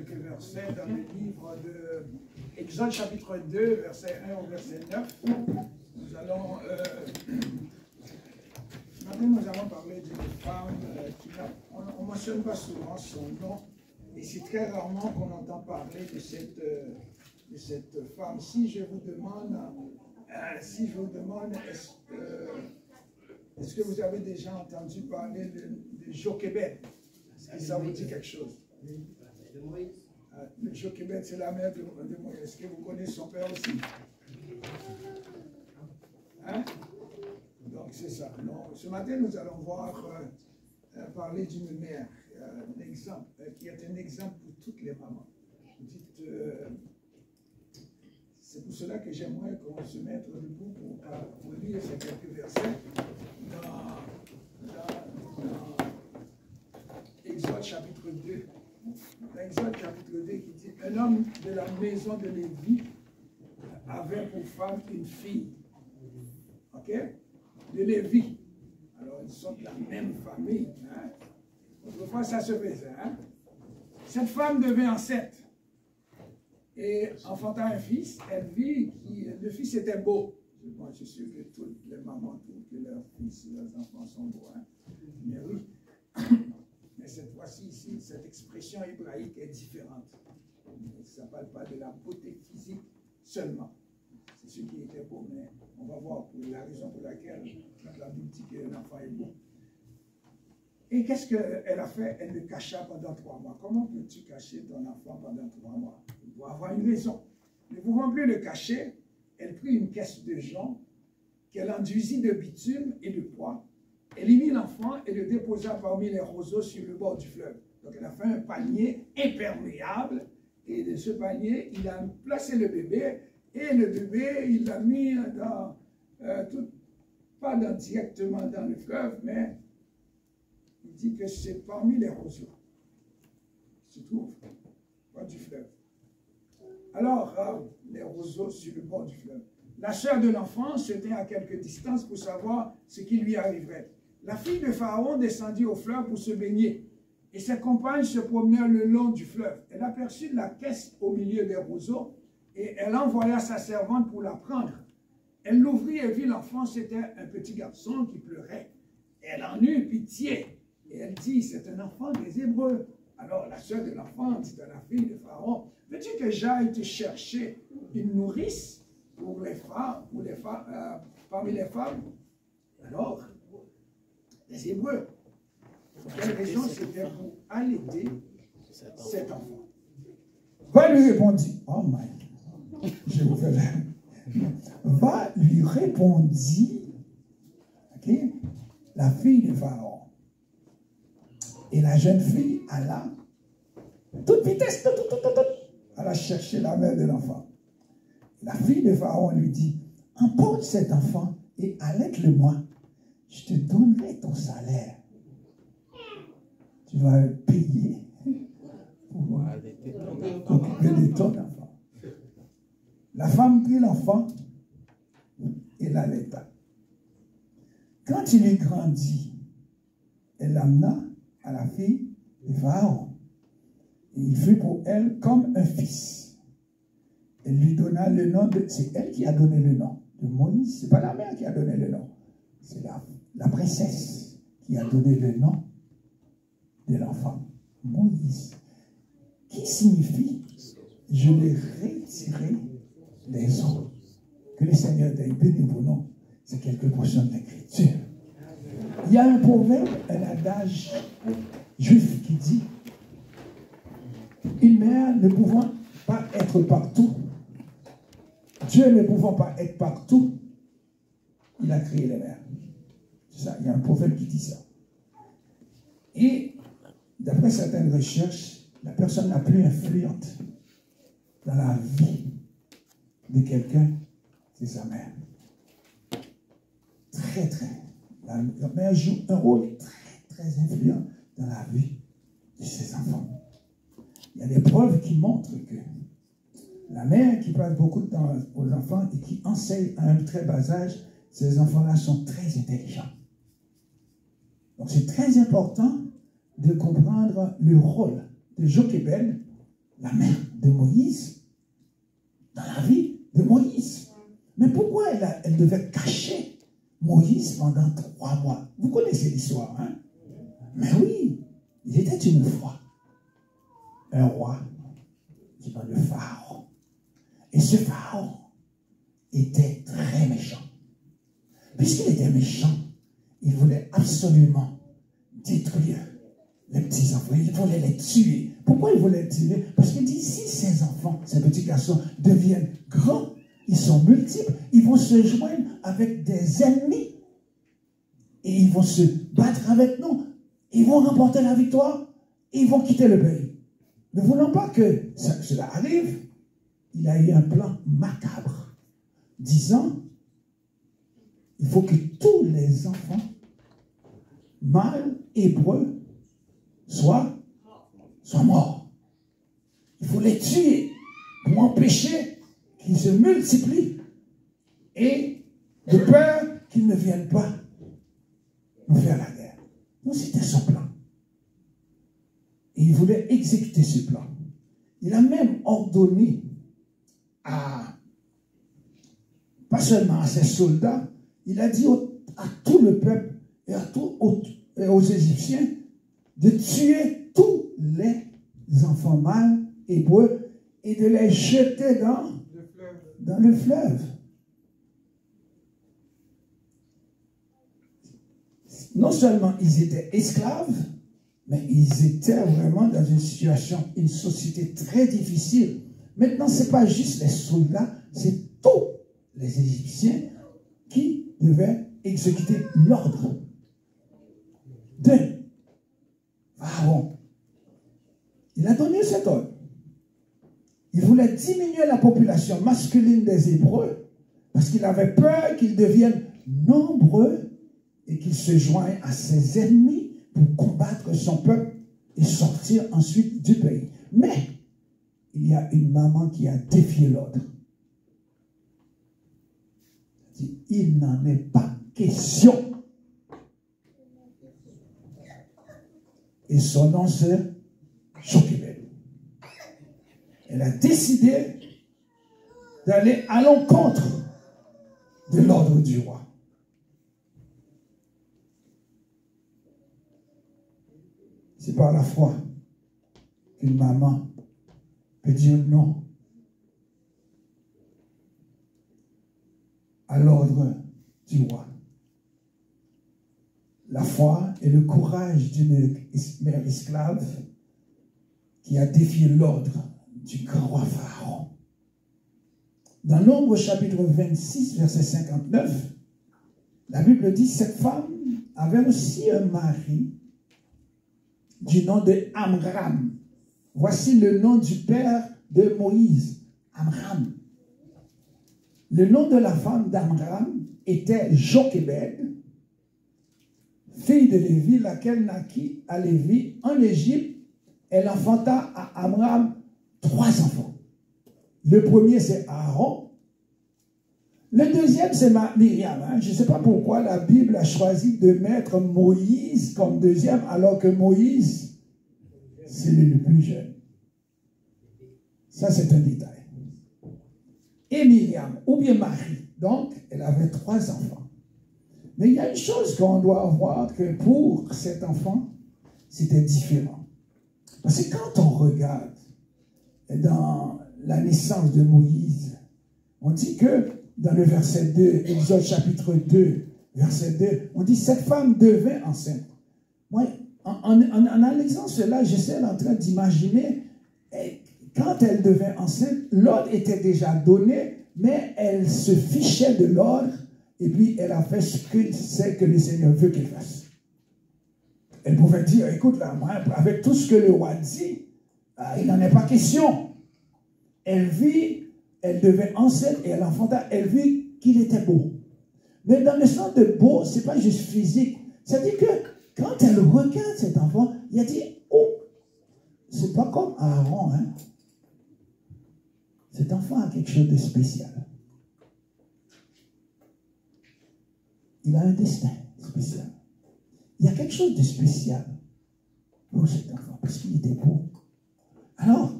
quelques versets dans le livre de Exode chapitre 2, verset 1 au verset 9. Nous allons, maintenant nous allons parler d'une femme on ne mentionne pas souvent son nom, et c'est très rarement qu'on entend parler de cette femme. Si je vous demande, est-ce que vous avez déjà entendu parler de Jochebed? Est-ce que ça vous dit quelque chose? De Moïse. Jochebed, c'est la mère de Moïse. Est-ce que vous connaissez son père aussi? Hein? Donc c'est ça. Non. Ce matin, nous allons voir parler d'une mère, un exemple, qui est un exemple pour toutes les mamans. Vous dites, c'est pour cela que j'aimerais qu'on se mette debout pour lire ces quelques versets dans Exode chapitre 2. Dans Exode chapitre 2 qui dit, un homme de la maison de Lévi avait pour femme une fille. Ok? De Lévi. Alors, ils sont de la même famille. Hein? Autrefois, ça se faisait. Hein? Cette femme devint enceinte. Et enfanta un fils, elle vit que le fils était beau. Moi, je suis sûr que toutes les mamans trouvent que leurs fils, leurs enfants sont beaux. Hein? Mais oui. Mais cette fois-ci, ici, cette expression hébraïque est différente. Ça ne parle pas de la beauté physique seulement. C'est ce qui était beau, mais on va voir pour la raison pour laquelle la Bible dit que l'enfant est beau. Et qu'est-ce qu'elle a fait? Elle le cacha pendant 3 mois. Comment peux-tu cacher ton enfant pendant 3 mois? Il doit avoir une raison. Ne pouvant plus le cacher, elle prit une caisse de jonc qu'elle enduisit de bitume et de poids. Elle y mit l'enfant et le déposa parmi les roseaux sur le bord du fleuve. Donc elle a fait un panier imperméable et de ce panier, il a placé le bébé et le bébé, il l'a mis dans, pas directement dans le fleuve, mais il dit que c'est parmi les roseaux qui se trouvent, pas du fleuve. Alors, les roseaux sur le bord du fleuve. La sœur de l'enfant se tint à quelque distance pour savoir ce qui lui arriverait. La fille de Pharaon descendit au fleuve pour se baigner, et ses compagnes se promenèrent le long du fleuve. Elle aperçut la caisse au milieu des roseaux, et elle envoya sa servante pour la prendre. Elle l'ouvrit et vit l'enfant, c'était un petit garçon qui pleurait. Elle en eut pitié, et elle dit, c'est un enfant des Hébreux. Alors la sœur de l'enfant dit à la fille de Pharaon, veux-tu que j'aille te chercher une nourrice pour les femmes, parmi les femmes? Alors, les Hébreux, pour quelle raison? C'était pour allaiter cet enfant. Va lui répondit, oh my, je vous fais va lui répondit, ok, la fille de Pharaon. Et la jeune fille alla, toute vitesse, alla chercher la mère de l'enfant. La fille de Pharaon lui dit, emporte cet enfant et allaite-le-moi. Je te donnerai ton salaire. Tu vas payer pour t'occuper de ton enfant. La femme prit l'enfant et l'allaita. Quand il eut grandi, elle l'amena à la fille de Pharaon. Et il fut pour elle comme un fils. Elle lui donna le nom de... C'est elle qui a donné le nom de Moïse. Ce n'est pas la mère qui a donné le nom. C'est la princesse qui a donné le nom de l'enfant. Moïse. Qui signifie je l'ai retiré des eaux. Que le Seigneur t'ait béni pour nous. C'est quelques portions de l'Écriture. Il y a un proverbe, un adage juif qui dit une mère ne pouvant pas être partout, Dieu ne pouvant pas être partout, il a créé les mères. C'est ça, il y a un proverbe qui dit ça. Et d'après certaines recherches, la personne la plus influente dans la vie de quelqu'un, c'est sa mère. Très, très. La mère joue un rôle très, très influent dans la vie de ses enfants. Il y a des preuves qui montrent que la mère qui passe beaucoup de temps aux enfants et qui enseigne à un très bas âge, ces enfants-là sont très intelligents. Donc c'est très important de comprendre le rôle de Jochebed la mère de Moïse dans la vie de Moïse. Mais pourquoi elle devait cacher Moïse pendant 3 mois? Vous connaissez l'histoire, hein? Mais oui, il était une fois un roi qui est le Pharaon. Et ce Pharaon était très méchant. Puisqu'il était méchant, il voulait absolument détruire les petits enfants. Il voulait les tuer. Pourquoi il voulait les tuer? Parce qu'il dit, si ces enfants, ces petits garçons deviennent grands, ils sont multiples, ils vont se joindre avec des ennemis. Et ils vont se battre avec nous. Ils vont remporter la victoire. Et ils vont quitter le pays. Ne voulant pas que cela arrive, il a eu un plan macabre, disant, il faut que tous les enfants mâles hébreux soient morts. Il faut les tuer pour empêcher qu'ils se multiplient et de peur qu'ils ne viennent pas nous faire la guerre. Donc c'était son plan. Et il voulait exécuter ce plan. Il a même ordonné pas seulement à ses soldats, il a dit à tout le peuple et aux Égyptiens de tuer tous les enfants mâles hébreux et de les jeter dans le fleuve. Non seulement ils étaient esclaves, mais ils étaient vraiment dans une situation, une société très difficile. Maintenant, ce n'est pas juste les soldats, c'est tous les Égyptiens qui devaient exécuter l'ordre de Pharaon. Il a donné cet ordre. Il voulait diminuer la population masculine des Hébreux parce qu'il avait peur qu'ils deviennent nombreux et qu'ils se joignent à ses ennemis pour combattre son peuple et sortir ensuite du pays. Mais il y a une maman qui a défié l'ordre. Il n'en est pas question. Et son nom c'est Jochebed. Elle a décidé d'aller à l'encontre de l'ordre du roi. C'est par la foi qu'une maman peut dire non à l'ordre du roi. La foi et le courage d'une mère esclave qui a défié l'ordre du grand roi Pharaon. Dans Nombre chapitre 26, verset 59, la Bible dit, cette femme avait aussi un mari du nom de Amram. Voici le nom du père de Moïse, Amram. Le nom de la femme d'Amram était Jochebed, fille de Lévi, laquelle naquit à Lévi en Égypte. Elle enfanta à Amram 3 enfants. Le premier, c'est Aaron. Le deuxième, c'est Myriam. Je ne sais pas pourquoi la Bible a choisi de mettre Moïse comme deuxième, alors que Moïse, c'est le plus jeune. Ça, c'est un détail. Et Myriam, ou bien Marie. Donc, elle avait 3 enfants. Mais il y a une chose qu'on doit voir, que pour cet enfant, c'était différent. Parce que quand on regarde dans la naissance de Moïse, on dit que dans le verset 2, Exode chapitre 2, verset 2, on dit cette femme devint enceinte. Moi, en analysant cela, j'essaie en train d'imaginer, quand elle devint enceinte, l'ordre était déjà donné, mais elle se fichait de l'ordre, et puis elle a fait ce que c'est que le Seigneur veut qu'elle fasse. Elle pouvait dire, écoute là, moi, avec tout ce que le roi dit, il n'en est pas question. Elle vit, elle devint enceinte et elle enfanta, elle vit qu'il était beau. Mais dans le sens de beau, ce n'est pas juste physique. C'est-à-dire que quand elle regarde cet enfant, il a dit, oh, c'est pas comme Aaron, hein. Cet enfant a quelque chose de spécial. Il a un destin spécial. Il y a quelque chose de spécial pour cet enfant, parce qu'il était beau. Alors,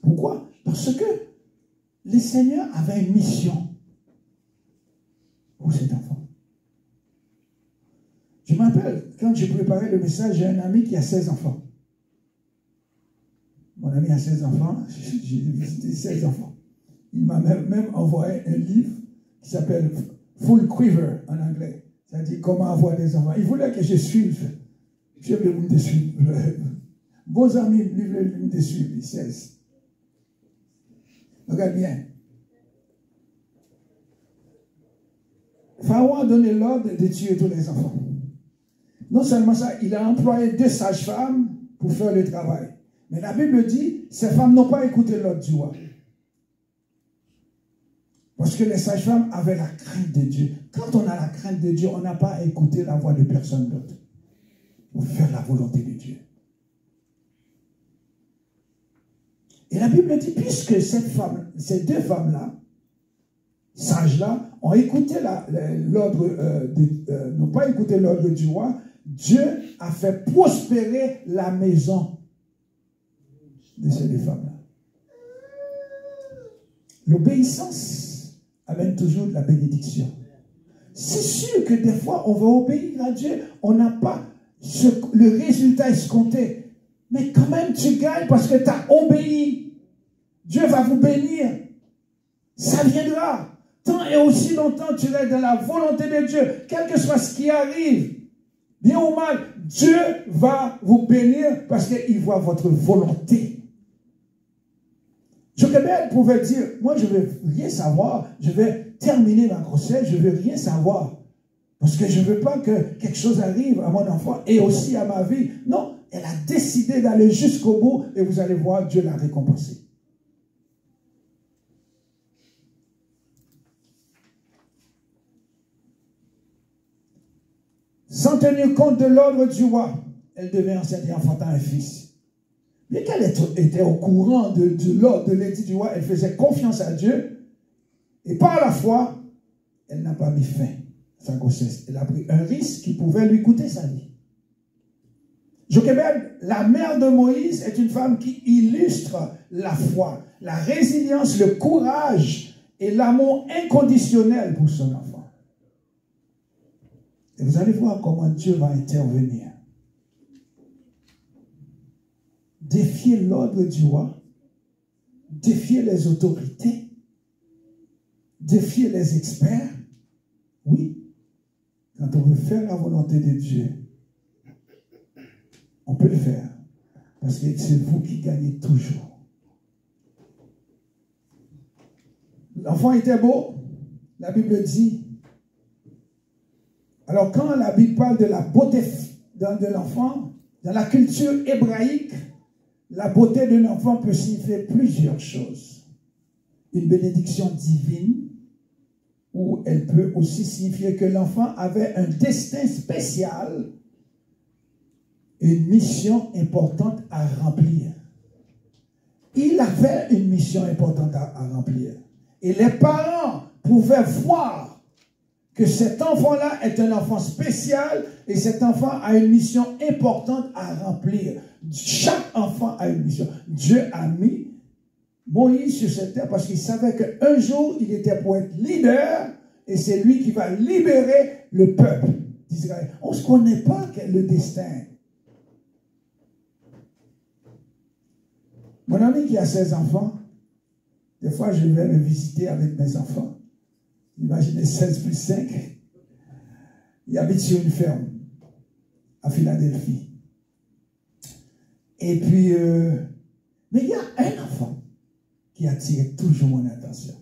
Pourquoi? Parce que le Seigneur avait une mission pour cet enfant. Je me rappelle, quand je préparais le message, j'ai un ami qui a 16 enfants. Mon ami a 16 enfants, j'ai visité 16 enfants. Il m'a même envoyé un livre qui s'appelle Full Quiver en anglais. C'est-à-dire comment avoir des enfants. Il voulait que je suive. Je vais vous suivre. Vos amis, lui de suivre, il 16. Regarde bien. Pharaon a donné l'ordre de tuer tous les enfants. Non seulement ça, il a employé 2 sages-femmes pour faire le travail. Mais la Bible dit, ces femmes n'ont pas écouté l'ordre du roi. Parce que les sages-femmes avaient la crainte de Dieu. Quand on a la crainte de Dieu, on n'a pas à écouter la voix de personne d'autre. Pour faire la volonté de Dieu. Et la Bible dit, puisque ces 2 femmes-là, sages-là, ont écouté l'ordre, n'ont pas écouté l'ordre du roi, Dieu a fait prospérer la maison de ces 2 femmes-là. L'obéissance amène toujours de la bénédiction. C'est sûr que des fois, on va obéir à Dieu, on n'a pas le résultat escompté. Mais quand même, tu gagnes parce que tu as obéi. Dieu va vous bénir. Ça viendra. Tant et aussi longtemps tu restes dans la volonté de Dieu, quel que soit ce qui arrive, bien ou mal, Dieu va vous bénir parce qu'il voit votre volonté. Jochebed pouvait dire, moi je ne veux rien savoir, je vais terminer ma grossesse, je ne veux rien savoir. Parce que je ne veux pas que quelque chose arrive à mon enfant et aussi à ma vie. Non, elle a décidé d'aller jusqu'au bout et vous allez voir, Dieu l'a récompensée. Sans tenir compte de l'ordre du roi, elle devait enceinte et enfanter un fils. Mais qu'elle était au courant de l'ordre, de l'édit du roi, elle faisait confiance à Dieu. Et par la foi, elle n'a pas mis fin à sa grossesse. Elle a pris un risque qui pouvait lui coûter sa vie. Jochebed, la mère de Moïse, est une femme qui illustre la foi, la résilience, le courage et l'amour inconditionnel pour son enfant. Et vous allez voir comment Dieu va intervenir. Défier l'ordre du roi, défier les autorités, défier les experts. Oui, quand on veut faire la volonté de Dieu, on peut le faire. Parce que c'est vous qui gagnez toujours. L'enfant était beau, la Bible dit. Alors quand la Bible parle de la beauté de l'enfant, dans la culture hébraïque, la beauté d'un enfant peut signifier plusieurs choses. Une bénédiction divine, ou elle peut aussi signifier que l'enfant avait un destin spécial, une mission importante à remplir. Il avait une mission importante à remplir. Et les parents pouvaient voir que cet enfant-là est un enfant spécial et cet enfant a une mission importante à remplir. Chaque enfant a une mission. Dieu a mis Moïse sur cette terre parce qu'il savait qu'un jour, il était pour être leader et c'est lui qui va libérer le peuple d'Israël. On ne se connaît pas le destin. Mon ami qui a 16 enfants, des fois je vais le visiter avec mes enfants. Imaginez 16 plus 5. Il habite sur une ferme à Philadelphie. Et puis, mais il y a un enfant qui attire toujours mon attention.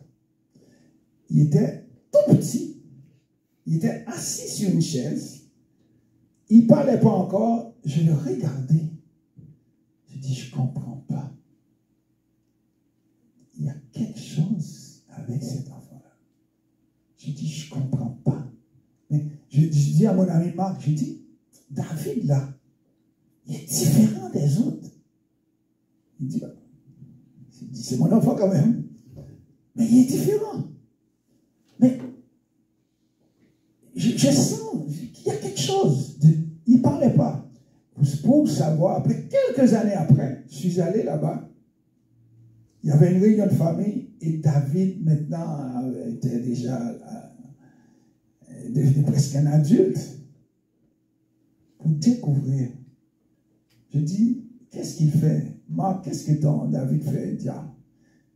Il était tout petit. Il était assis sur une chaise. Il ne parlait pas encore. Je le regardais. Je dis, je ne comprends pas. Il y a quelque chose avec cet enfant. Je dis, je ne comprends pas. Mais je dis à mon ami Marc, je dis, David, là, il est différent des autres. Il dit, c'est mon enfant quand même. Mais il est différent. Mais je sens qu'il y a quelque chose. Il ne parlait pas. Pour savoir, après quelques années après, je suis allé là-bas. Il y avait une réunion de famille et David, maintenant, était déjà devenu presque un adulte. Pour découvrir, je dis, qu'est-ce qu'il fait? Marc, qu'est-ce que David fait? Il dit,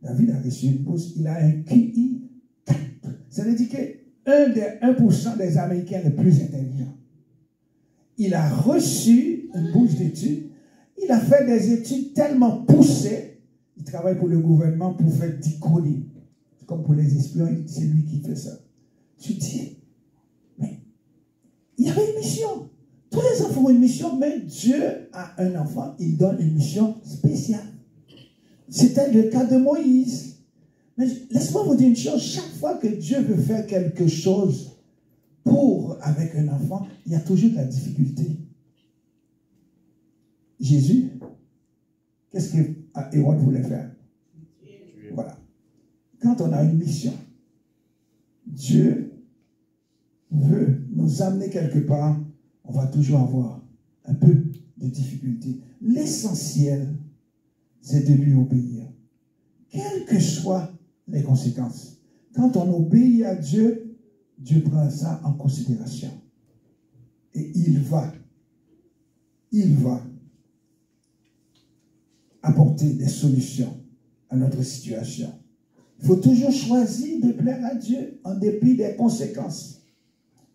David a reçu une bourse, il a un QI 4. Ça veut dire que 1% des Américains les plus intelligents. Il a reçu une bourse d'études. Il a fait des études tellement poussées. Il travaille pour le gouvernement pour faire decoding. Comme pour les espions, c'est lui qui fait ça. Tu dis, mais il y avait une mission. Tous les enfants ont une mission, mais Dieu a un enfant, il donne une mission spéciale. C'était le cas de Moïse. Mais laisse-moi vous dire une chose, chaque fois que Dieu veut faire quelque chose avec un enfant, il y a toujours de la difficulté. Jésus, qu'est-ce que Hérode voulait faire? Voilà. Quand on a une mission, Dieu veut nous amener quelque part, on va toujours avoir un peu de difficulté. L'essentiel, c'est de lui obéir. Quelles que soient les conséquences. Quand on obéit à Dieu, Dieu prend ça en considération. Et il va apporter des solutions à notre situation. Il faut toujours choisir de plaire à Dieu en dépit des conséquences.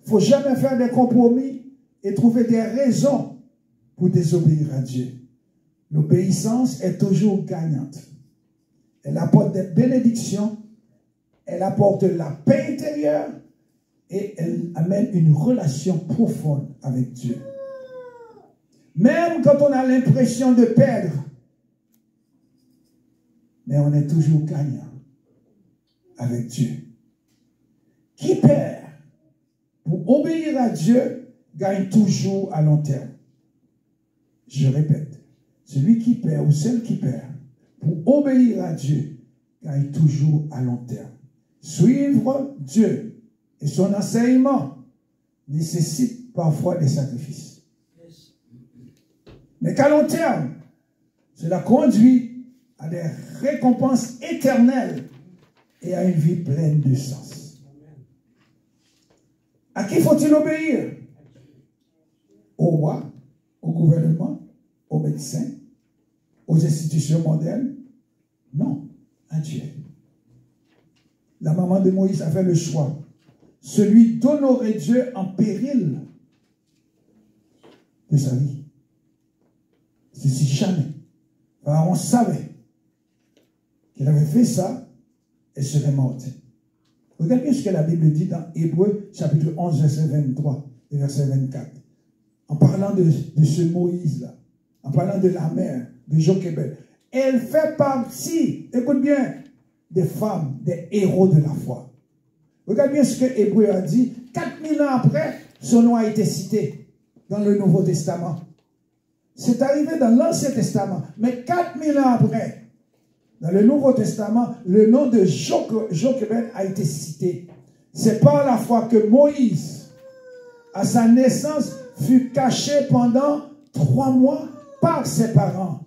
Il ne faut jamais faire des compromis et trouver des raisons pour désobéir à Dieu. L'obéissance est toujours gagnante. Elle apporte des bénédictions, elle apporte la paix intérieure et elle amène une relation profonde avec Dieu. Même quand on a l'impression de perdre, mais on est toujours gagnant avec Dieu. Qui perd pour obéir à Dieu gagne toujours à long terme. Je répète, celui qui perd ou celle qui perd pour obéir à Dieu gagne toujours à long terme. Suivre Dieu et son enseignement nécessite parfois des sacrifices. Mais qu'à long terme, cela conduit à des récompenses éternelles et à une vie pleine de sens. À qui faut-il obéir? Au roi, au gouvernement, aux médecins, aux institutions mondaines? Non, à Dieu. La maman de Moïse a fait le choix, celui d'honorer Dieu en péril de sa vie. C'est si jamais Pharaon savait qu'il avait fait ça, elle serait morte. Regardez ce que la Bible dit dans Hébreux chapitre 11, verset 23 et verset 24. En parlant de ce Moïse-là, en parlant de la mère, de Jochébed, elle fait partie, écoute bien, des femmes, des héros de la foi. Regarde bien ce que Hébreu a dit. 4000 ans après, son nom a été cité dans le Nouveau Testament. C'est arrivé dans l'Ancien Testament. Mais 4000 ans après, dans le Nouveau Testament, le nom de Jochébed a été cité. C'est par la foi que Moïse, à sa naissance, fut caché pendant 3 mois par ses parents.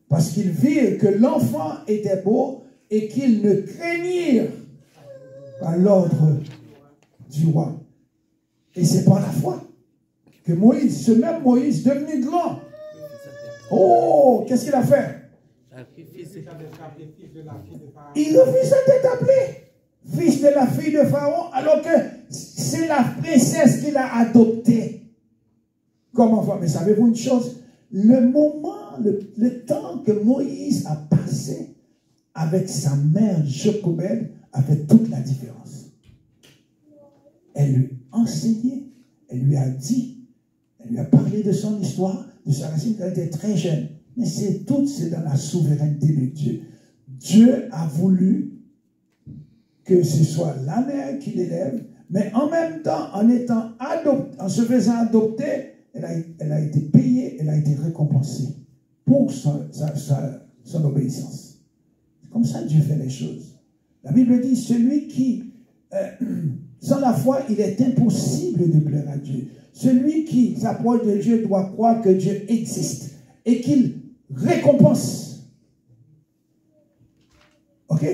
Parce qu'ils virent que l'enfant était beau et qu'ils ne craignirent pas l'ordre du roi. Et c'est par la foi que Moïse, ce même Moïse, devenu grand, oh, qu'est-ce qu'il a fait? Il refuse d'être appelé fils de la fille de Pharaon, alors que c'est la princesse qu'il a adoptée comme enfant. Mais savez-vous une chose? Le moment, le temps que Moïse a passé avec sa mère Jochébed a fait toute la différence. Elle lui a enseigné, elle lui a dit, elle lui a parlé de son histoire, de sa racine quand elle était très jeune. Mais c'est dans la souveraineté de Dieu. Dieu a voulu que ce soit la mère qui l'élève, mais en même temps, en se faisant adopter, elle a été payée, elle a été récompensée pour son obéissance. C'est comme ça que Dieu fait les choses. La Bible dit, celui qui, sans la foi, il est impossible de plaire à Dieu. Celui qui s'approche de Dieu doit croire que Dieu existe et qu'il récompense OK?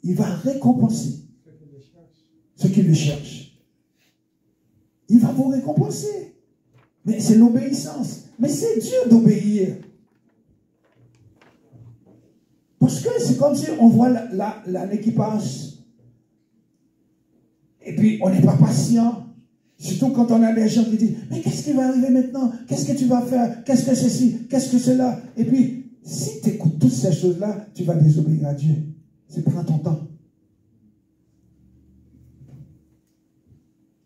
Il va récompenser ceux qui le cherchent. Il va vous récompenser. Mais c'est l'obéissance. Mais c'est dur d'obéir. Parce que c'est comme si on voit l'année qui passe. Et puis on n'est pas patient. Surtout quand on a des gens qui disent, mais qu'est-ce qui va arriver maintenant? Qu'est-ce que tu vas faire? Qu'est-ce que ceci? Qu'est-ce que cela? Et puis, si tu écoutes toutes ces choses-là, tu vas désobéir à Dieu. C'est prends ton temps.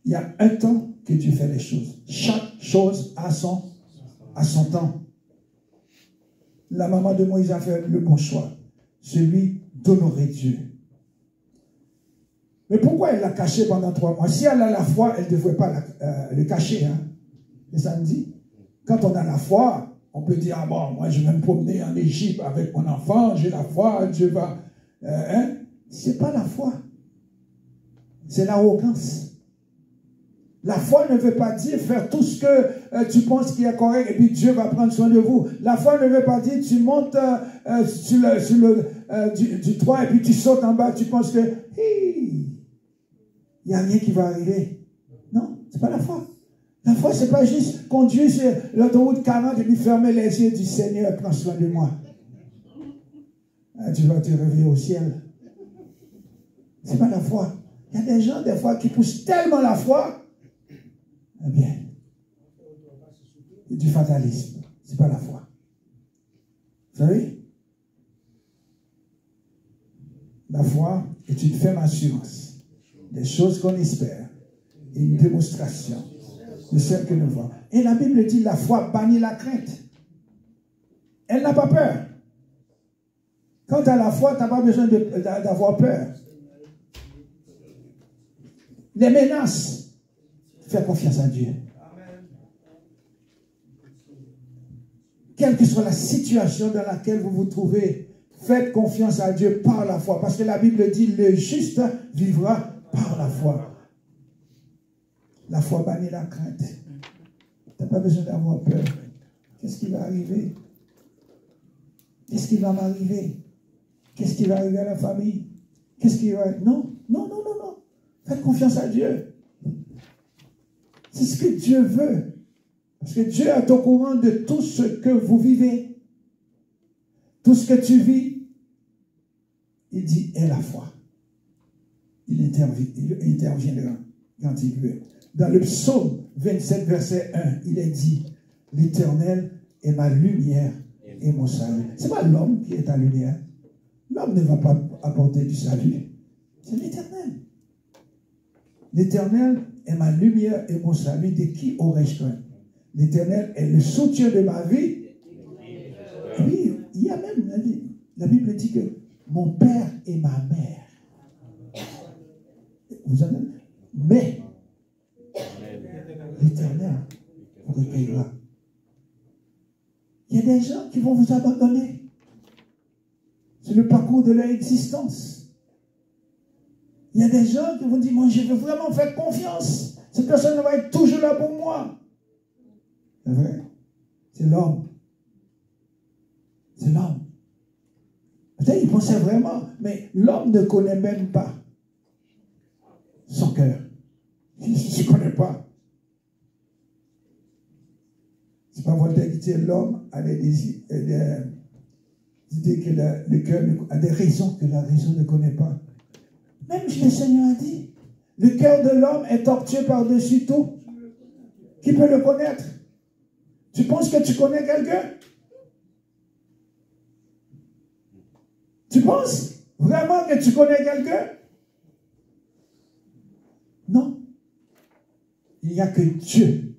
Il y a un temps que Dieu fait les choses. Chaque chose a son temps. La maman de Moïse a fait le bon choix. Celui d'honorer Dieu. Mais pourquoi elle l'a caché pendant 3 mois? Si elle a la foi, elle ne devrait pas le cacher. Hein? Et ça me dit, quand on a la foi, on peut dire, ah bon, moi je vais me promener en Égypte avec mon enfant, j'ai la foi, Dieu va... hein? C'est pas la foi. C'est l'arrogance. La foi ne veut pas dire faire tout ce que tu penses qui est correct et puis Dieu va prendre soin de vous. La foi ne veut pas dire tu montes du toit et puis tu sautes en bas, tu penses que il n'y a rien qui va arriver. Non, c'est pas la foi. La foi, c'est pas juste conduire sur l'autoroute 40 et puis fermer les yeux du Seigneur, prends soin de moi. Tu vas te réveiller au ciel. C'est pas la foi. Il y a des gens, des fois, qui poussent tellement la foi. Eh bien, c'est du fatalisme. C'est pas la foi. Vous savez? La foi est une ferme assurance des choses qu'on espère et une démonstration de celles que nous voyons. Et la Bible dit la foi bannit la crainte. Elle n'a pas peur. Quand tu as la foi, tu n'as pas besoin d'avoir peur. Les menaces, fais confiance à Dieu. Quelle que soit la situation dans laquelle vous vous trouvez, faites confiance à Dieu par la foi. Parce que la Bible dit, le juste vivra par la foi. La foi bannit la crainte. Tu n'as pas besoin d'avoir peur. Qu'est-ce qui va arriver? Qu'est-ce qui va m'arriver? Qu'est-ce qui va arriver à la famille? Qu'est-ce qui va... Non. Faites confiance à Dieu. C'est ce que Dieu veut. Parce que Dieu est au courant de tout ce que vous vivez. Tout ce que tu vis. Il dit, aie la foi. Il interviendra quand il veut. Dans le psaume 27, verset 1, il est dit, l'Éternel est ma lumière et mon salut. Ce n'est pas l'homme qui est ta lumière. L'homme ne va pas apporter du salut. C'est l'Éternel. L'Éternel est ma lumière et mon salut. De qui aurais-je craint? L'Éternel est le soutien de ma vie. Oui, il y a même, la Bible dit que mon père et ma mère. Vous avez, mais l'Éternel vous recueillera. Il y a des gens qui vont vous abandonner. C'est le parcours de leur existence. Il y a des gens qui vont dire, moi je veux vraiment faire confiance. Cette personne va être toujours là pour moi. C'est vrai. C'est l'homme. C'est l'homme. Peut-être qu'il pensait vraiment, mais l'homme ne connaît même pas son cœur. Il ne se connaît pas. C'est pas Voltaire qui dit l'homme a des désirs, que le cœur a des raisons que la raison ne connaît pas. Même le Seigneur a dit, le cœur de l'homme est tortueux par-dessus tout. Qui peut le connaître? Tu penses que tu connais quelqu'un? Tu penses vraiment que tu connais quelqu'un? Non. Il n'y a que Dieu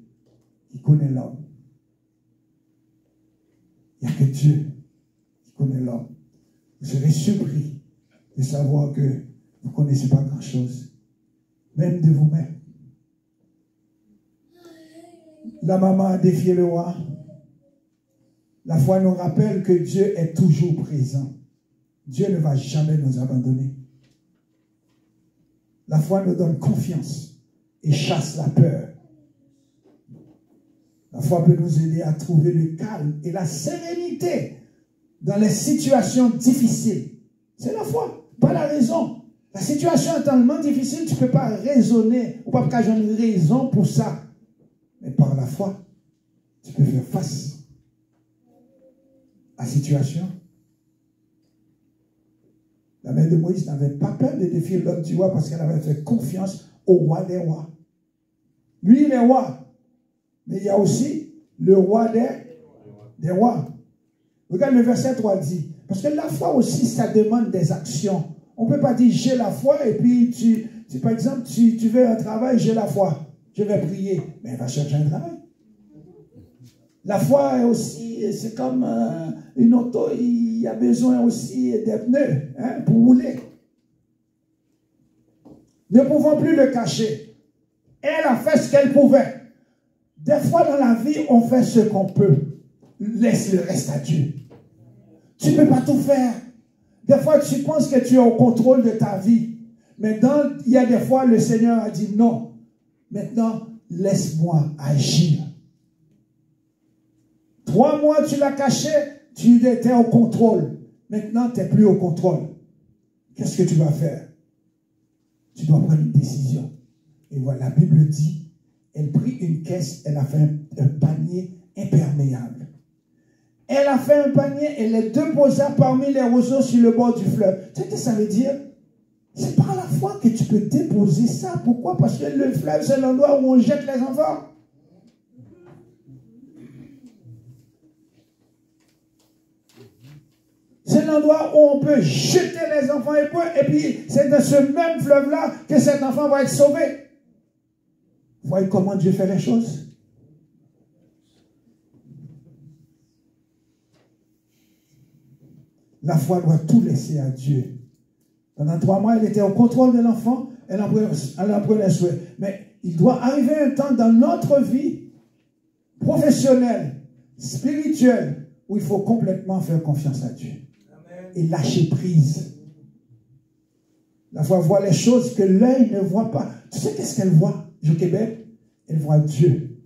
qui connaît l'homme. Il n'y a que Dieu qui connaît l'homme. Vous serez surpris de savoir que vous ne connaissez pas grand-chose, même de vous-même. La maman a défié le roi. La foi nous rappelle que Dieu est toujours présent. Dieu ne va jamais nous abandonner. La foi nous donne confiance et chasse la peur. La foi peut nous aider à trouver le calme et la sérénité dans les situations difficiles. C'est la foi, pas la raison. La situation est tellement difficile, tu ne peux pas raisonner, ou pas qu'il y ait une raison pour ça. Mais par la foi, tu peux faire face à la situation. La mère de Moïse n'avait pas peur de défier l'homme du roi parce qu'elle avait fait confiance au roi des rois. Lui, il est roi. Mais il y a aussi le roi des rois. Regarde le verset 3 dit. Parce que la foi aussi, ça demande des actions. On ne peut pas dire j'ai la foi et puis par exemple, tu veux un travail, j'ai la foi. Je vais prier. Mais va chercher un travail. La foi est aussi, c'est comme une auto, il y a besoin aussi des pneus pour rouler. Ne pouvons plus le cacher. Elle a fait ce qu'elle pouvait. Des fois dans la vie, on fait ce qu'on peut. Laisse le reste à Dieu. Tu ne peux pas tout faire. Des fois, tu penses que tu es au contrôle de ta vie. Mais il y a des fois, le Seigneur a dit non. Maintenant, laisse-moi agir. 3 mois, tu l'as caché, tu étais au contrôle. Maintenant, tu n'es plus au contrôle. Qu'est-ce que tu vas faire? Tu dois prendre une décision. Et voilà, la Bible dit, elle prit une caisse, elle a fait un panier imperméable. Elle a fait un panier et les déposa parmi les roseaux sur le bord du fleuve. Tu sais ce que ça veut dire? C'est par la foi que tu peux déposer ça. Pourquoi? Parce que le fleuve, c'est l'endroit où on jette les enfants. C'est l'endroit où on peut jeter les enfants hébreux. Et puis, c'est dans ce même fleuve-là que cet enfant va être sauvé. Vous voyez comment Dieu fait les choses? La foi doit tout laisser à Dieu. Pendant 3 mois, elle était au contrôle de l'enfant. Elle en prenait soin. Mais il doit arriver un temps dans notre vie professionnelle, spirituelle, où il faut complètement faire confiance à Dieu. Amen. Et lâcher prise. La foi voit les choses que l'œil ne voit pas. Tu sais qu'est-ce qu'elle voit, au Québec? Elle voit Dieu,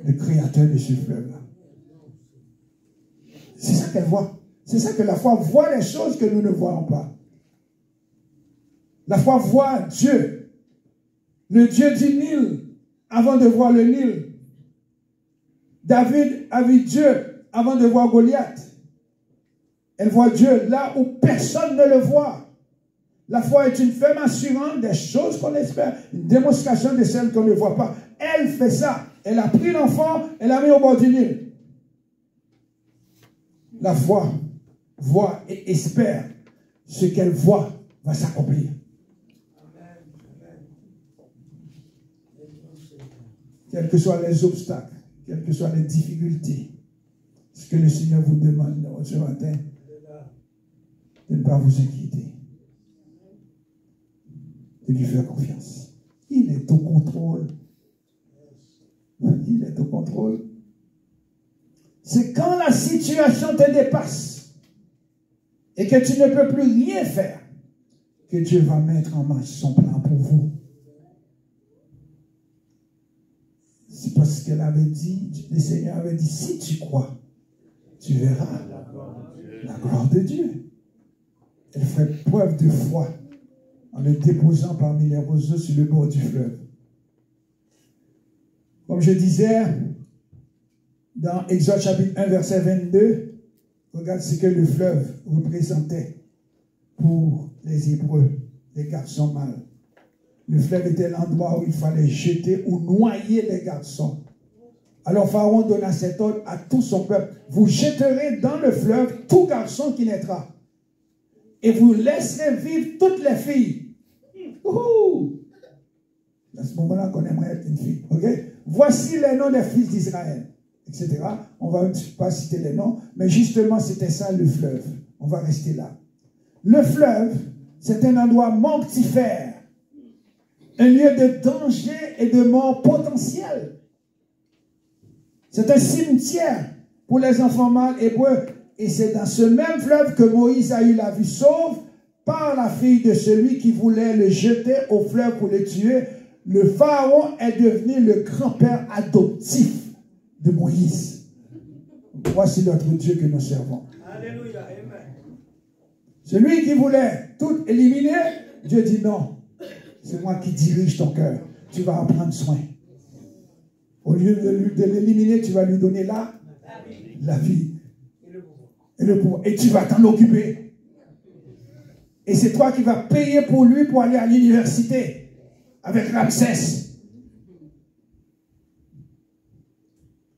le créateur de ce fleuve-là. C'est ça qu'elle voit. C'est ça que la foi voit, les choses que nous ne voyons pas. La foi voit Dieu, le Dieu du Nil, avant de voir le Nil. David a vu Dieu avant de voir Goliath. Elle voit Dieu là où personne ne le voit. La foi est une ferme assurance des choses qu'on espère, une démonstration de celles qu'on ne voit pas. Elle fait ça. Elle a pris l'enfant, elle l'a mis au bord du Nil. La foi voit et espère ce qu'elle voit va s'accomplir. Quels que soient les obstacles, quelles que soient les difficultés, ce que le Seigneur vous demande ce matin, de ne pas vous inquiéter, de lui faire confiance. Il est au contrôle. Il est au contrôle. C'est quand la situation te dépasse et que tu ne peux plus rien faire que Dieu va mettre en marche son plan pour vous. C'est parce qu'elle avait dit, le Seigneur avait dit, si tu crois, tu verras la gloire de Dieu. Elle ferait preuve de foi en le déposant parmi les roseaux sur le bord du fleuve. Comme je disais, dans Exode chapitre 1, verset 22, regarde ce que le fleuve représentait pour les Hébreux, les garçons mâles. Le fleuve était l'endroit où il fallait jeter ou noyer les garçons. Alors Pharaon donna cet ordre à tout son peuple. Vous jetterez dans le fleuve tout garçon qui naîtra. Et vous laisserez vivre toutes les filles. À ce moment-là qu'on aimerait être une fille. Okay? Voici les noms des fils d'Israël, etc. On ne va pas citer les noms, mais justement c'était ça le fleuve. On va rester là. Le fleuve, c'est un endroit mortifère. Un lieu de danger et de mort potentielle. C'est un cimetière pour les enfants mâles hébreux. Et c'est dans ce même fleuve que Moïse a eu la vie sauve par la fille de celui qui voulait le jeter au fleuve pour le tuer. Le Pharaon est devenu le grand-père adoptif de Moïse. Voici notre Dieu que nous servons. Alléluia. Amen. Celui qui voulait tout éliminer, Dieu dit non. C'est moi qui dirige ton cœur. Tu vas en prendre soin. Au lieu de l'éliminer, tu vas lui donner la vie. Et le pouvoir. Et tu vas t'en occuper. Et c'est toi qui vas payer pour lui pour aller à l'université avec Ramsès.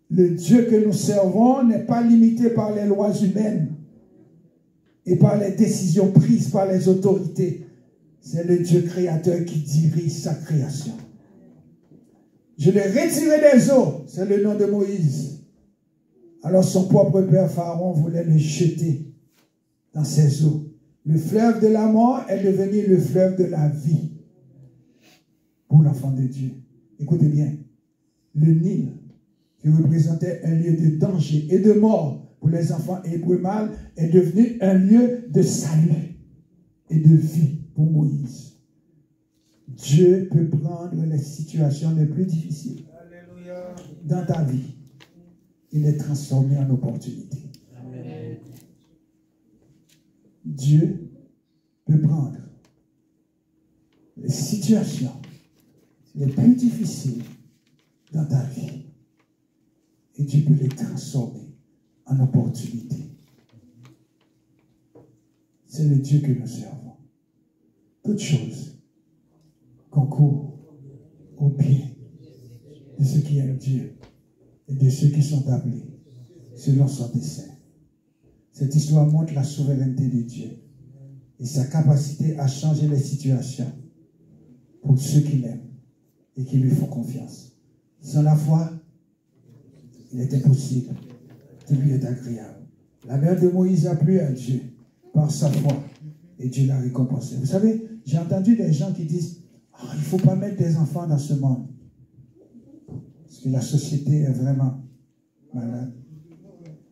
Le Dieu que nous servons n'est pas limité par les lois humaines et par les décisions prises par les autorités. C'est le Dieu créateur qui dirige sa création. Je l'ai retiré des eaux, c'est le nom de Moïse. Alors son propre père Pharaon voulait le jeter dans ses eaux. Le fleuve de la mort est devenu le fleuve de la vie pour l'enfant de Dieu. Écoutez bien, le Nil, qui représentait un lieu de danger et de mort pour les enfants hébreux mâles, est devenu un lieu de salut et de vie pour Moïse. Dieu peut prendre les situations les plus difficiles dans ta vie et les transformer en opportunités. Amen. Dieu peut prendre les situations les plus difficiles dans ta vie et Dieu peut les transformer en opportunités. C'est le Dieu que nous servons. Toutes choses concourent au bien de ceux qui aiment Dieu et de ceux qui sont appelés selon son dessein. Cette histoire montre la souveraineté de Dieu et sa capacité à changer les situations pour ceux qui l'aiment et qui lui font confiance. Sans la foi, il est impossible de lui être agréable. La mère de Moïse a plu à Dieu par sa foi et Dieu l'a récompensé. Vous savez, j'ai entendu des gens qui disent oh, il ne faut pas mettre des enfants dans ce monde parce que la société est vraiment malade.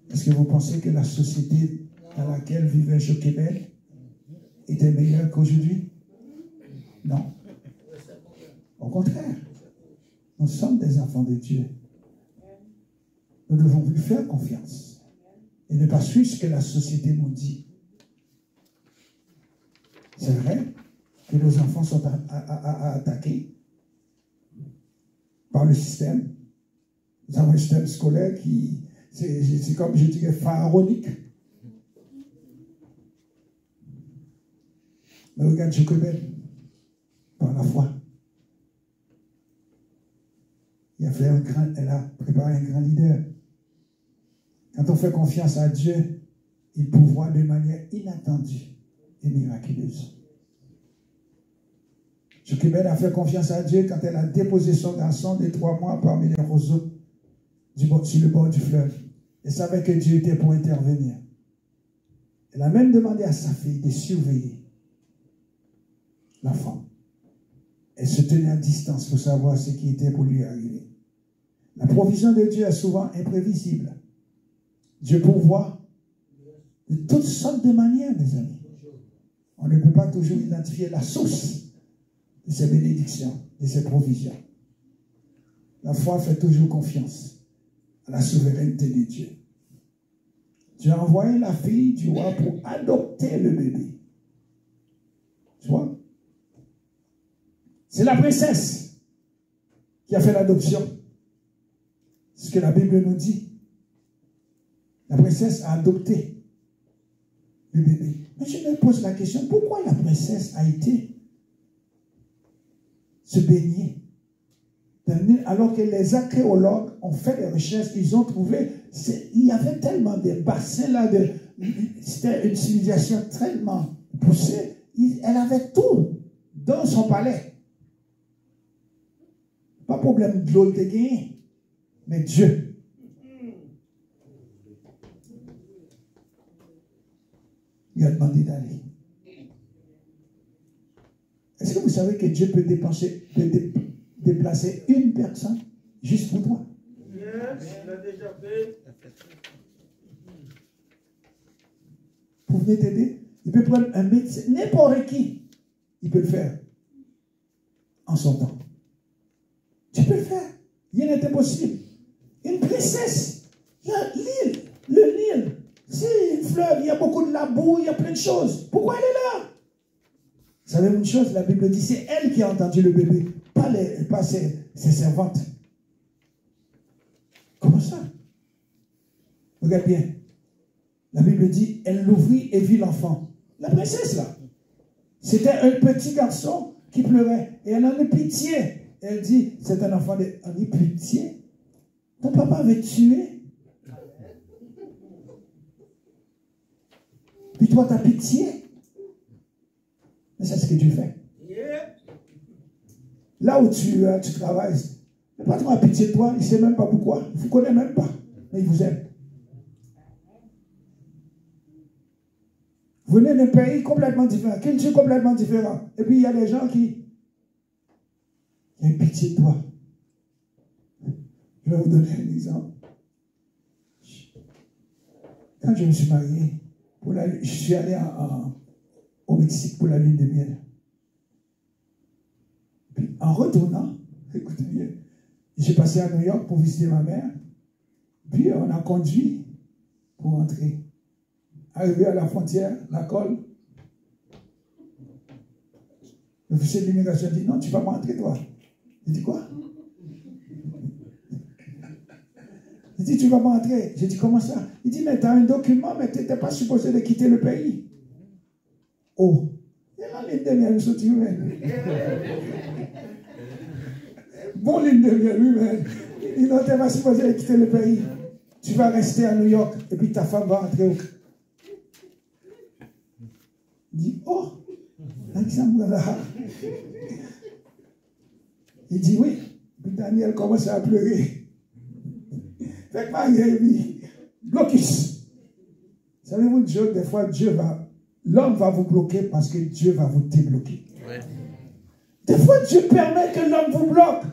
Est-ce que vous pensez que la société dans laquelle vivait Jochebed était meilleure qu'aujourd'hui? Non. Au contraire, nous sommes des enfants de Dieu. Nous devons lui faire confiance et ne pas suivre ce que la société nous dit. C'est vrai que nos enfants sont attaqués par le système. Nous avons un système scolaire qui, c'est comme je dirais, pharaonique. Mais regarde Jochebed, par la foi. Elle a préparé un grand leader. Quand on fait confiance à Dieu, il pourvoit de manière inattendue et miraculeuse. Jochebed a fait confiance à Dieu quand elle a déposé son garçon de 3 mois parmi les roseaux sur le bord du fleuve. Elle savait que Dieu était pour intervenir. Elle a même demandé à sa fille de surveiller l'enfant. Elle se tenait à distance pour savoir ce qui était pour lui arriver. La provision de Dieu est souvent imprévisible. Dieu pourvoit de toutes sortes de manières, mes amis. On ne peut pas toujours identifier la source de ces bénédictions, de ces provisions. La foi fait toujours confiance à la souveraineté de Dieu. Dieu a envoyé la fille du roi pour adopter le bébé. Tu vois? C'est la princesse qui a fait l'adoption. C'est ce que la Bible nous dit. La princesse a adopté le bébé. Mais je me pose la question, pourquoi la princesse a été se baigner dans le Nil, alors que les archéologues ont fait des recherches, ils ont trouvé, il y avait tellement de bassins là, c'était une civilisation tellement poussée, elle avait tout dans son palais. Pas problème de l'eau de gagner, mais Dieu. Il a demandé d'aller. Est-ce que vous savez que Dieu peut déplacer une personne juste pour toi? Yes, il l'a déjà fait. Pour venir t'aider, il peut prendre un médecin, n'importe qui, il peut le faire en son temps. Tu peux le faire. Rien n'est impossible. Une princesse, le Nil, c'est une fleuve, il y a beaucoup de labour, il y a plein de choses. Pourquoi elle est là? Vous savez une chose, la Bible dit, c'est elle qui a entendu le bébé, pas ses servantes. Comment ça? Regarde bien. La Bible dit, elle l'ouvrit et vit l'enfant. La princesse, là. C'était un petit garçon qui pleurait. Et elle en a pitié. Elle dit, c'est un enfant de... On dit, pitié? Ton papa avait tué? Puis toi, t'as pitié? Mais c'est ce que Dieu fait. Là où tu travailles, le patron a pitié de toi, il ne sait même pas pourquoi. Il ne vous connaît même pas. Mais il vous aime. Vous venez d'un pays complètement différent, culture complètement différente. Et puis il y a des gens qui ont pitié de toi. Je vais vous donner un exemple. Quand je me suis marié, je suis allé au Mexique pour la lune de miel. Puis en retournant, écoutez bien, j'ai passé à New York pour visiter ma mère. Puis on a conduit pour entrer. Arrivé à la frontière, la colle, l'officier de l'immigration dit, non, tu ne vas pas entrer toi. J'ai dit quoi? Il dit, tu ne vas pas entrer. J'ai dit, comment ça? Il dit, mais tu as un document, mais tu n'étais pas supposé de quitter le pays. Oh, il y a la ligne de miel, sorti humaine. Bon ligne de miel, lui-même. Il n'était pas supposé de quitter le pays. Tu vas rester à New York, et puis ta femme va entrer au... Il dit, oh, Alexandre, il dit oui. Puis Daniel commence à pleurer. Fait que Marie, blocus. Savez-vous, Dieu, des fois, l'homme va vous bloquer parce que Dieu va vous débloquer. Ouais. Des fois, Dieu permet que l'homme vous bloque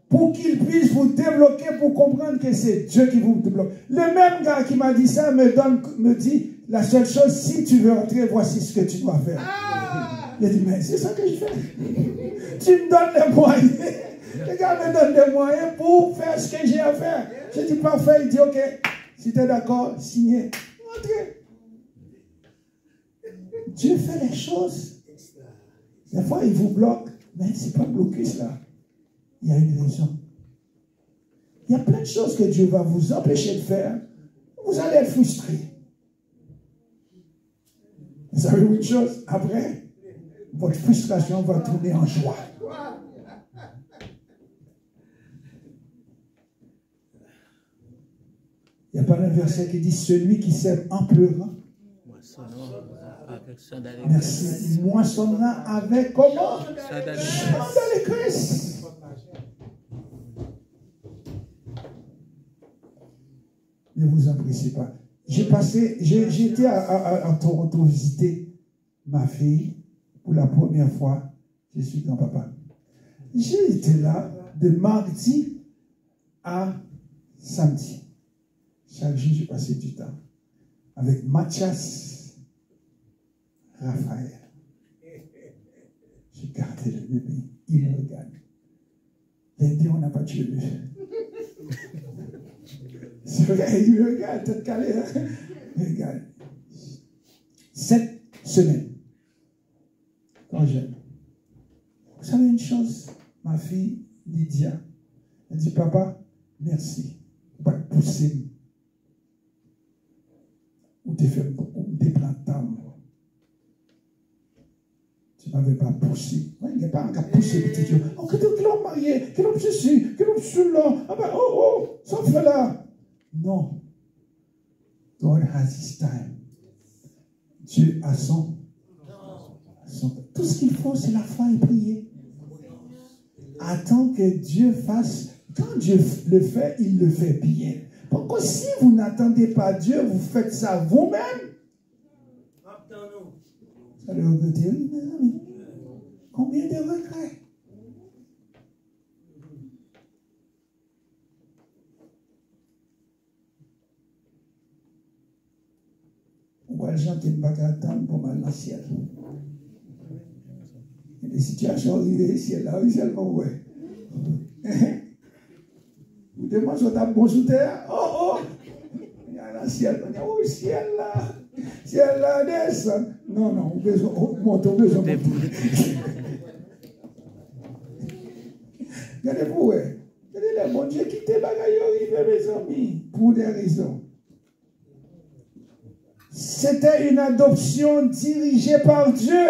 pour qu'il puisse vous débloquer, pour comprendre que c'est Dieu qui vous débloque. Le même gars qui m'a dit ça me dit, la seule chose, si tu veux entrer, voici ce que tu dois faire. Il a dit, mais c'est ça que je fais. Tu me donnes les moyens. Le gars me donne des moyens pour faire ce que j'ai à faire. Je dis, parfait. Il dit, ok, si tu es d'accord, signez. Entrez. Dieu fait les choses. Des fois, il vous bloque, mais ce n'est pas bloqué cela. Il y a une raison. Il y a plein de choses que Dieu va vous empêcher de faire. Vous allez être frustré. Vous savez une chose? Après, votre frustration va tourner en joie. Il n'y a pas un verset qui dit, celui qui sème en pleurant. Merci. Moissonnera avec comment? Chant d'allégresse. Ne vous empressez pas. J'ai été à Toronto visiter ma fille pour la première fois. Je suis grand-papa. J'ai été là de mardi à samedi. Chaque jour, j'ai passé du temps avec Mathias, Raphaël. J'ai gardé le bébé. Il me regarde. Lundi, on n'a pas tué le bébé. C'est vrai, il me regarde, tête calée. Regarde. 7 semaines. Quand j'aime. Vous savez une chose? Ma fille, Lydia, elle dit, papa, merci. Pas de pousser. Ou te fait des plantains. Tu ne m'avais pas poussé. Il n'y a pas un gars poussé, petit Dieu. Oh, que l'homme marié, que l'homme ceci, que l'homme celui-là. Ah ben, oh, ça fait là. Non. God has his time. Dieu a son. Tout ce qu'il faut, c'est la foi et prier. Attends que Dieu fasse. Quand Dieu le fait, il le fait bien. Pourquoi si vous n'attendez pas Dieu, vous faites ça vous-même? Ça le regretter, oui, mes amis. Combien de regrets? On voit les gens qui ne peuvent pas attendre pour mal dans le ciel. Il y a des situations arrivées ici, là, oui, seulement, ouais. Vous demandez sur ta bonne sous terre, oh, il y a le ciel, il y a le ciel là. Si elle la descend. Non, non, on besoin. Regardez-vous, ouais. Regardez, mon Dieu, quittez bagaille, mes amis, pour des raisons. C'était une adoption dirigée par Dieu.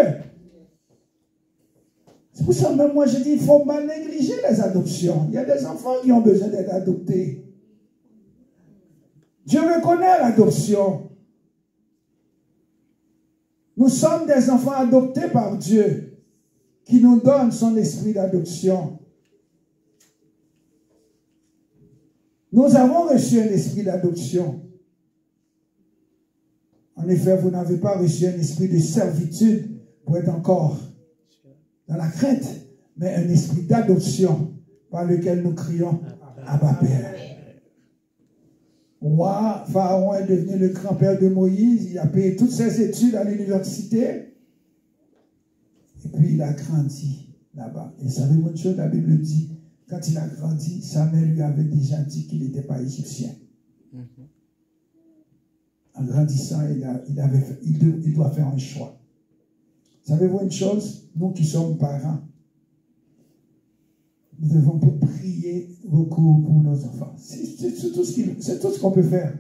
C'est pour ça, même moi, je dis, il ne faut pas négliger les adoptions. Il y a des enfants qui ont besoin d'être adoptés. Dieu reconnaît l'adoption. Nous sommes des enfants adoptés par Dieu, qui nous donne son esprit d'adoption. Nous avons reçu un esprit d'adoption. En effet, vous n'avez pas reçu un esprit de servitude pour être encore dans la crainte, mais un esprit d'adoption par lequel nous crions Abba Père. Roi, Pharaon est devenu le grand-père de Moïse. Il a payé toutes ses études à l'université. Et puis il a grandi là-bas. Et savez-vous une chose, la Bible dit, quand il a grandi, sa mère lui avait déjà dit qu'il n'était pas égyptien. En grandissant, il doit faire un choix. Savez-vous une chose? Nous qui sommes parents, nous devons prier beaucoup pour nos enfants. C'est tout ce qu'on peut faire.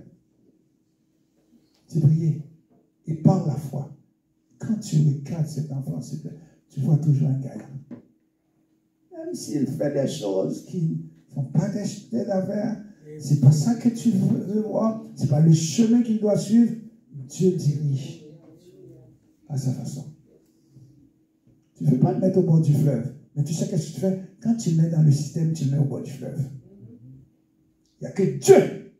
C'est prier. Et par la foi, quand tu regardes cet enfant, tu vois toujours un gars. Même s'il fait des choses qui ne font pas des affaires, c'est pas ça que tu veux voir. C'est pas le chemin qu'il doit suivre. Dieu dirige à sa façon. Tu ne veux pas le mettre au bord du fleuve. Mais tu sais qu'est-ce que tu fais? Quand tu le mets dans le système, tu le mets au bord du fleuve. Il n'y a que Dieu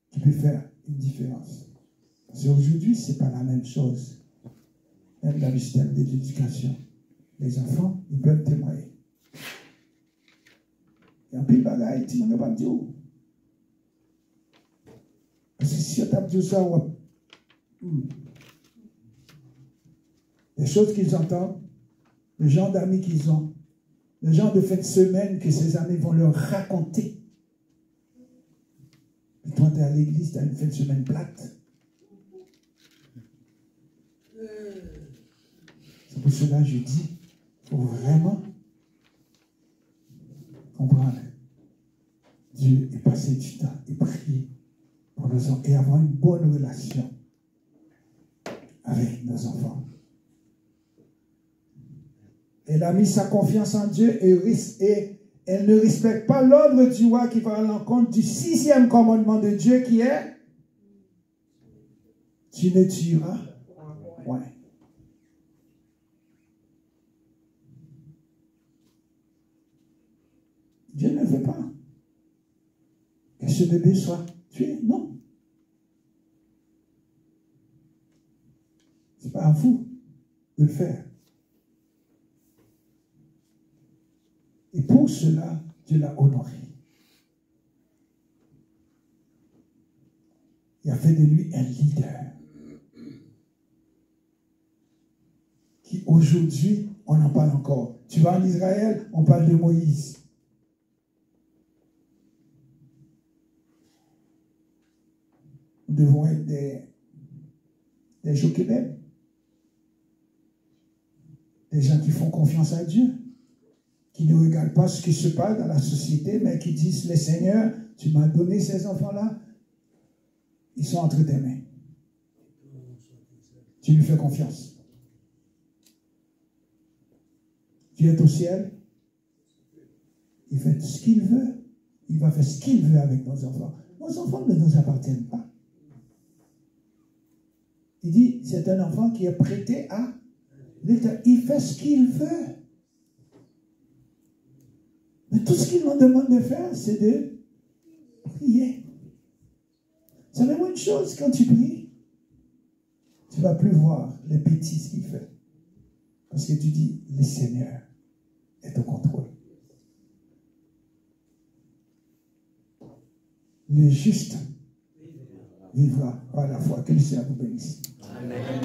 qui peut faire une différence. Parce qu'aujourd'hui, ce n'est pas la même chose. Même dans le système d'éducation, les enfants, ils peuvent témoigner. Il y a un pile bagaille, tu ne peux pas me dire où. Parce que si on t'a dit ça, les choses qu'ils entendent, le genre d'amis qu'ils ont, le genre de fin de semaine que ces amis vont leur raconter. Et toi, tu es à l'église, tu as une fin de semaine plate. C'est pour cela que je dis, il faut vraiment comprendre Dieu et passer du temps et prier pour nos enfants et avoir une bonne relation avec nos enfants. Elle a mis sa confiance en Dieu et elle ne respecte pas l'ordre du roi qui va à l'encontre du 6e commandement de Dieu qui est tu ne tueras point. Dieu ne veut pas que ce bébé soit tué, non. Ce n'est pas à vous de le faire. Et pour cela, Dieu l'a honoré. Il a fait de lui un leader. Qui aujourd'hui, on en parle encore. Tu vas en Israël, on parle de Moïse. Nous devons être des Jochebed. Des gens qui font confiance à Dieu. Qui ne regardent pas ce qui se passe dans la société, mais qui disent, le Seigneur, tu m'as donné ces enfants-là, ils sont entre tes mains. Tu lui fais confiance. Dieu est au ciel, il fait ce qu'il veut, il va faire ce qu'il veut avec nos enfants. Nos enfants ne nous appartiennent pas. Il dit, c'est un enfant qui est prêté à l'État. Il fait ce qu'il veut. Mais tout ce qu'il nous demande de faire, c'est de prier. Savez-vous une chose, quand tu pries, tu ne vas plus voir les bêtises qu'il fait. Parce que tu dis, le Seigneur est au contrôle. Le juste vivra par la foi. Que le Seigneur vous bénisse. Amen.